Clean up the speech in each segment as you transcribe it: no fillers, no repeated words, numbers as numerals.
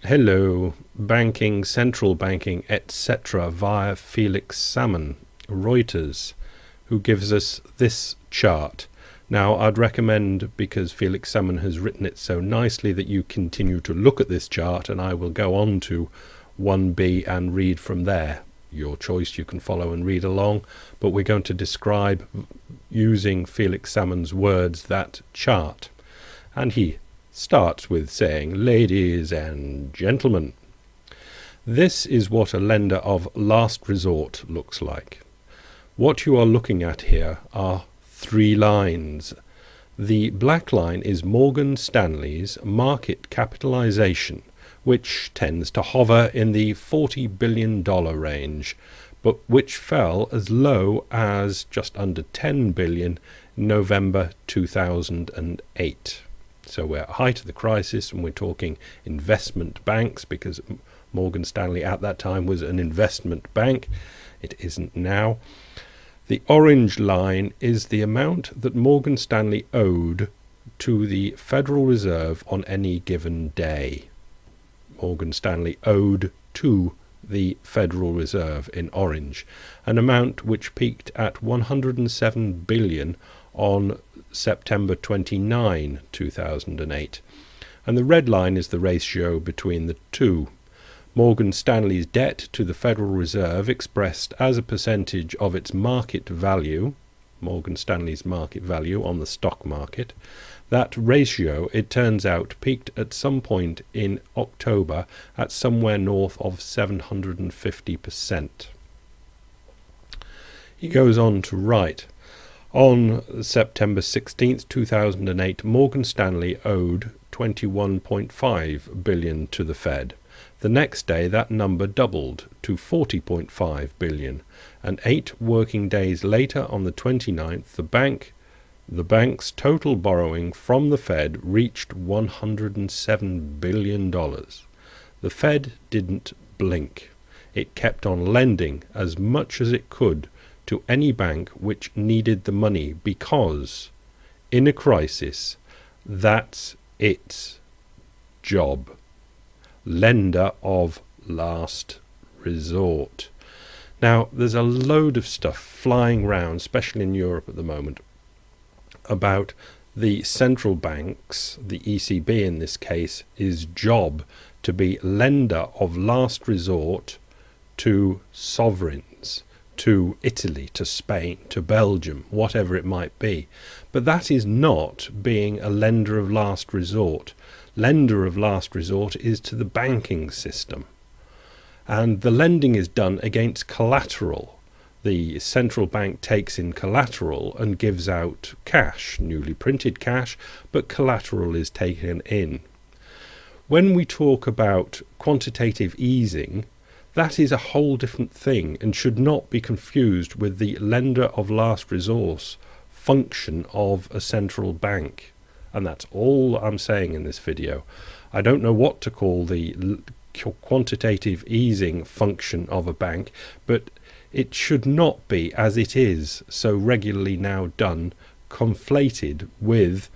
Hello, banking, central banking, etc. via Felix Salmon, Reuters, who gives us this chart. Now, I'd recommend, because Felix Salmon has written it so nicely, that you continue to look at this chart, and I will go on to 1b and read from there. Your choice, you can follow and read along, but we're going to describe, using Felix Salmon's words, that chart. And he starts with saying, "Ladies and gentlemen, this is what a lender of last resort looks like. What you are looking at here are three lines. The black line is Morgan Stanley's market capitalization, which tends to hover in the $40 billion range, but which fell as low as just under $10 billion in November 2008. So we're at the height of the crisis, and we're talking investment banks, because Morgan Stanley at that time was an investment bank. It isn't now. The orange line is the amount that Morgan Stanley owed to the Federal Reserve on any given day. Morgan Stanley owed to the Federal Reserve in orange, an amount which peaked at $107 billion on September 29, 2008. And the red line is the ratio between the two. Morgan Stanley's debt to the Federal Reserve expressed as a percentage of its market value, Morgan Stanley's market value on the stock market. That ratio, it turns out, peaked at some point in October at somewhere north of 750%. He goes on to write, on September 16, 2008, Morgan Stanley owed $21.5 billion to the Fed. The next day, that number doubled to $40.5 billion, and 8 working days later, on the 29th, the bank's total borrowing from the Fed reached $107 billion. The Fed didn't blink. It kept on lending as much as it could to any bank which needed the money, because in a crisis, that's its job. Lender of last resort. Now, there's a load of stuff flying around, especially in Europe at the moment, about the central banks, the ECB in this case, is job to be lender of last resort to sovereigns, to Italy, to Spain, to Belgium, whatever it might be. But that is not being a lender of last resort. Lender of last resort is to the banking system. And the lending is done against collateral. The central bank takes in collateral and gives out cash, newly printed cash, but collateral is taken in. When we talk about quantitative easing, that is a whole different thing and should not be confused with the lender of last resort function of a central bank. And that's all I'm saying in this video. I don't know what to call the quantitative easing function of a bank, but it should not be, as it is so regularly now done, conflated with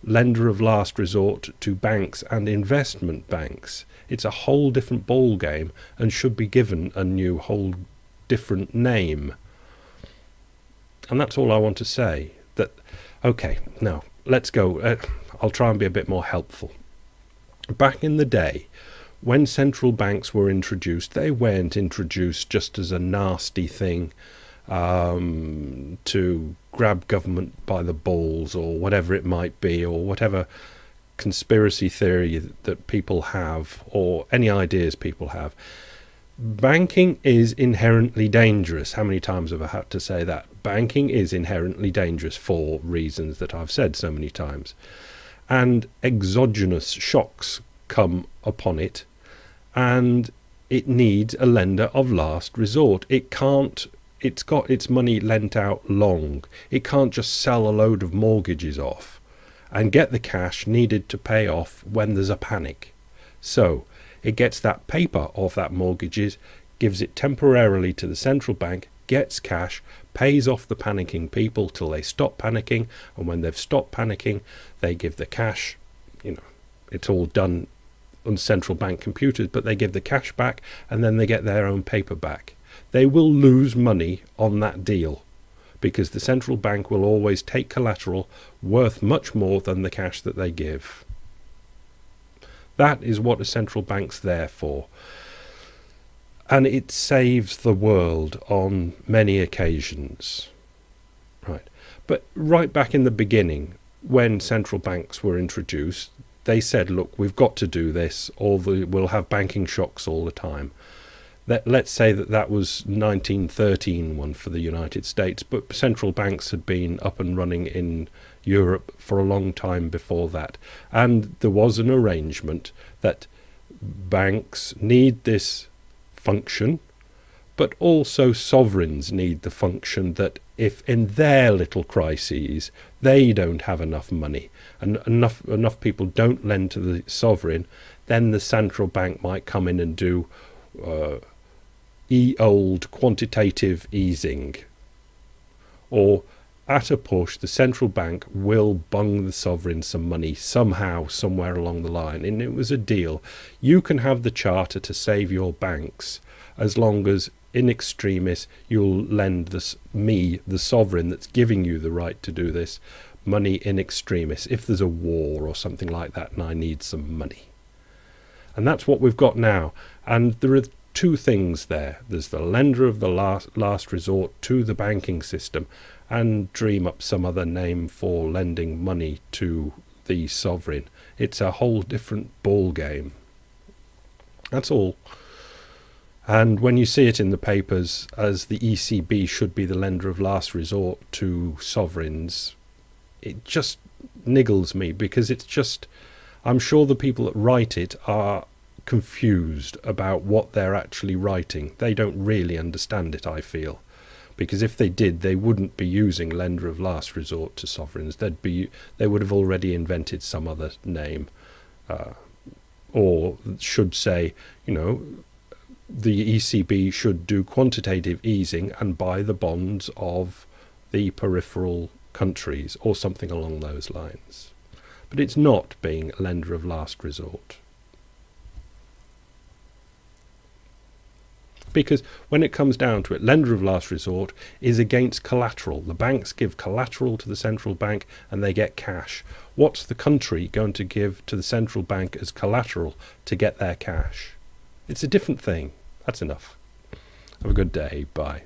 lender of last resort to banks and investment banks. It's a whole different ball game and should be given a new whole different name. And that's all I want to say. Okay, now let's go. I'll try and be a bit more helpful. Back in the day, when central banks were introduced, they weren't introduced just as a nasty thing to grab government by the balls, or whatever it might be, or whatever conspiracy theory that people have, or any ideas people have. Banking is inherently dangerous. How many times have I had to say that? Banking is inherently dangerous for reasons that I've said so many times. And exogenous shocks come upon it, and it needs a lender of last resort. It's got its money lent out long. It can't just sell a load of mortgages off and get the cash needed to pay off when there's a panic. So it gets that paper off that mortgages, gives it temporarily to the central bank, gets cash, pays off the panicking people till they stop panicking, and when they've stopped panicking, they give the cash. It's all done on central bank computers, but they give the cash back and then they get their own paper back. They will lose money on that deal because the central bank will always take collateral worth much more than the cash that they give. That is what a central bank's there for. And it saves the world on many occasions. Right. But right back in the beginning, when central banks were introduced, they said, look, we've got to do this, or we'll have banking shocks all the time. Let's say that was 1913 one for the United States, but central banks had been up and running in Europe for a long time before that. And there was an arrangement that banks need this function, but also sovereigns need the function that if in their little crises they don't have enough money and enough people don't lend to the sovereign, then the central bank might come in and do old quantitative easing. Or at a push, the central bank will bung the sovereign some money somehow, somewhere along the line. And it was a deal. You can have the charter to save your banks as long as in extremis you'll lend the sovereign that's giving you the right to do this, money in extremis, if there's a war or something like that and I need some money. And that's what we've got now. And there are two things there. There's the lender of the last resort to the banking system, and dream up some other name for lending money to the sovereign. It's a whole different ball game. That's all. And when you see it in the papers as the ECB should be the lender of last resort to sovereigns, it just niggles me, because it's just, I'm sure the people that write it are confused about what they're actually writing. They don't really understand it, I feel, because if they did, they wouldn't be using lender of last resort to sovereigns. They would have already invented some other name, or should say, the ECB should do quantitative easing and buy the bonds of the peripheral countries, or something along those lines. But it's not being a lender of last resort. Because when it comes down to it, lender of last resort is against collateral. The banks give collateral to the central bank and they get cash. What's the country going to give to the central bank as collateral to get their cash? It's a different thing. That's enough. Have a good day. Bye.